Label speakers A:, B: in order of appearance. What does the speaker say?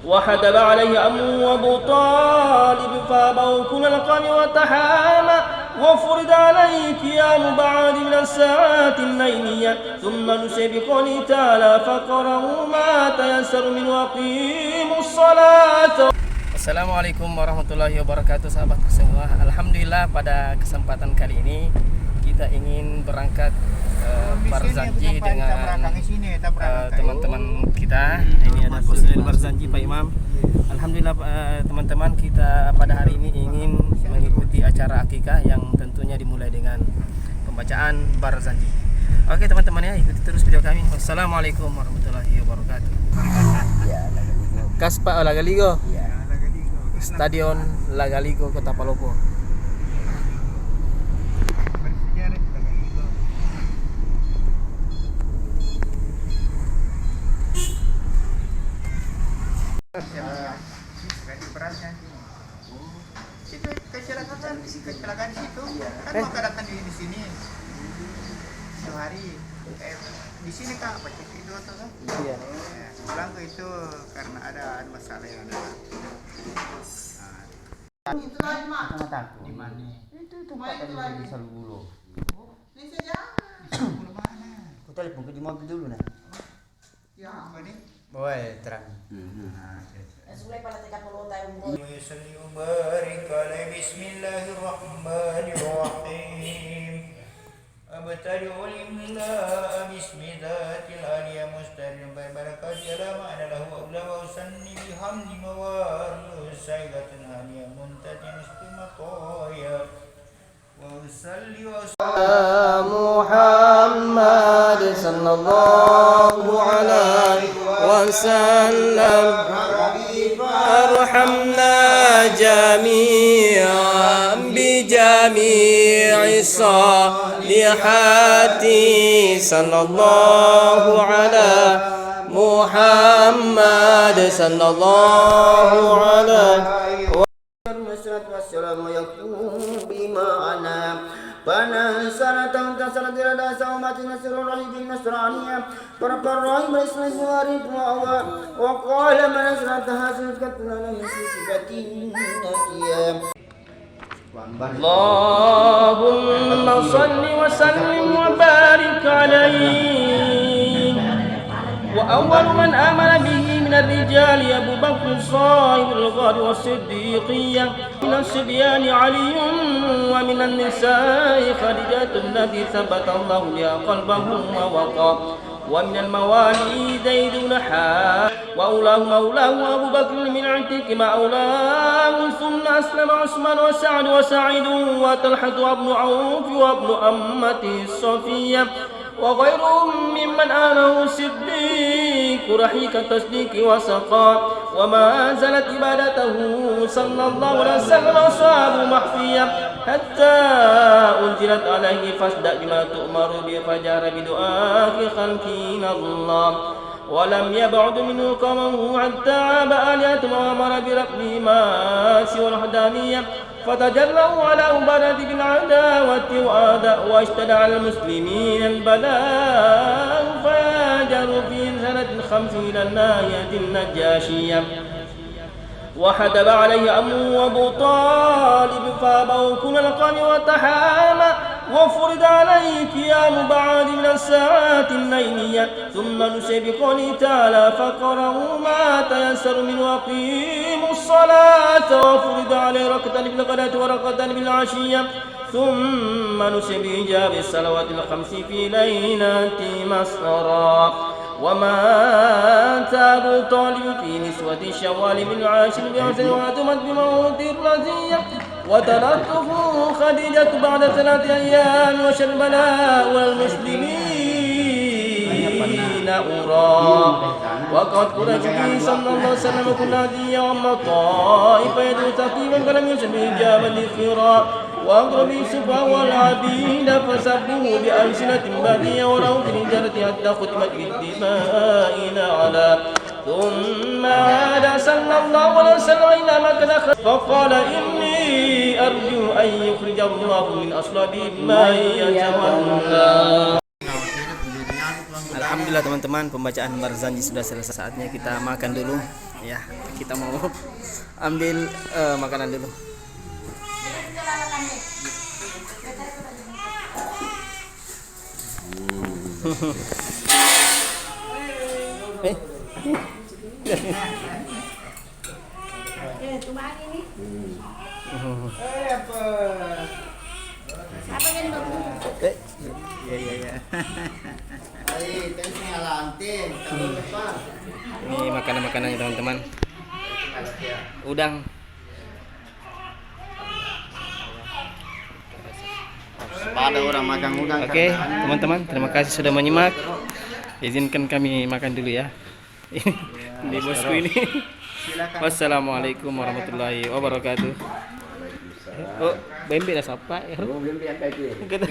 A: وحدب عليه أمه أبو طالب فأبوا كل القوم وتحامى وفرض عليه قيام بعد من الساعات الليلية ثم نسي بقوله تعالى فقرأوا ما تيسر من وأقيموا الصلاة. Assalamualaikum warahmatullahi wabarakatuh, sahabatku semua. Alhamdulillah pada kesempatan kali ini kita ingin berangkat Barzanji dengan teman-teman kita. Ini ada personil Barzanji, Pak Imam. Alhamdulillah teman-teman, kita pada hari ini ingin mengikuti acara akikah yang tentunya dimulai dengan pembacaan Barzanji. Oke teman-teman ya, ikuti terus video kami. Wassalamualaikum warahmatullahi wabarakatuh. Kaspa Lagaligo. Stadion Lagaligo, Kota Palopo.
B: Situ kecelakaan di situ kan maka datang di sini sehari di sini kak pacet itu atau kan?
A: Iya.
B: Pulang ke itu karena ada masalah yang ada. Itu lagi mak. Di mana? Itu tempat di Salubulu. Ini saja. Salubulu mana?
C: Kau telepon ke mobil dulu nah.
B: Ya, apa nih?
C: Boy, terang.
B: Bismillahirrahmanirrahim. Abtadi'u limla bismi dhatil aliyah mustaqim barakati ala ma'ana lahu wa ula wa usanni bihamdi mawaru sayyidatan aliyah muntatin istimatoya wa usalli wa
A: Muhammad sallallahu alaihi wasallam arhamna jami'an bi jami'i salihati sallallahu ala Muhammad sallallahu alaihi wasallam yakun bima'ana فنسأل تنتصر دردا سومات نسر الله بالنصرانية فرق الرحيم اسم الزوارد وقال من أسرتها سلكتنا من صفة النكية اللهم صل وسلم وبارك عليه. وأول من آمن به من الرجال أبو بكر صاحب الغار والصديقية، من الصبيان علي، ومن النساء خديجة التي ثبت الله لها قلبه ووقى، ومن الموالي زيد بن حارثة مولاه أبو بكر من عتق مولاه، ثم أسلم عثمان وسعد وسعيد وطلحة وابن عوف وابن أمته صفية وغيرهم ممن آله الصديق رحيق التصديق وسقى، وما زالت عبادته صلى الله عليه وسلم وصحابه مخفية حتى أنزلت عليه فاصدع بما تؤمر به فجار بدعاء خلقنا الله، ولم يبعد منه قومه حتى عاب آلهتهم وأمر برقبهما سوى الوحدانية، فتجلوا على عبادة بالعداوة واشتد على المسلمين البلاء فهاجروا في سنة 50 إلى الناحية النجاشية، وحدب عليه أمه أبو طالب فأبوا كل القوم وتحامى وفرض عليه قيام بعد من الساعات الليلية ثم نسي بقوله تعالى فقرأوا ما تيسر من وأقيموا الصلاة وفرض عليه ركعة بالغداة وركعة بالعشية ثم نسي بإجاب الصلوات الخمس في ليلة مسرى، ومات أبو طالب في نسوة شوال من العاشر بحسن وأتمت بموت الرزية، وتركته خديجة بعد 3 أيام وشر البلاء والمسلمين أرى، وقد قرأت به صلى الله عليه وسلم كل هدية وأما الطائفة يدعو تقريبا فلم يشب إجابا للفراق، وأقرب السفهاء والعبيد فسبوه بألسنة باقية وروا في الهجرة حتى ختمت بالدماء على، ثم عاد صلى الله عليه وسلم إلى مكة فقال إني أرجو أن يخرج الله من أصلابهم ما يتولى. Alhamdulillah teman-teman, pembacaan Barzanji sudah selesai, saatnya kita makan dulu. Ya, kita mau ambil makanan dulu.
D: Tumahan ini.
B: Apa?
D: Siapa yang
B: Ya.
C: Ay, tensi ngalantin. Tahun depan.
A: Ini makanan-makanannya teman-teman. Udang.
C: Pada orang makan udang.
A: Oke, teman-teman, terima kasih sudah menyimak. Izinkan kami makan dulu ya. Ini bosku ini. Wassalamualaikum warahmatullahi wabarakatuh. Oh, bembe dah sapa ya.
C: Bembe yang kayak gitu.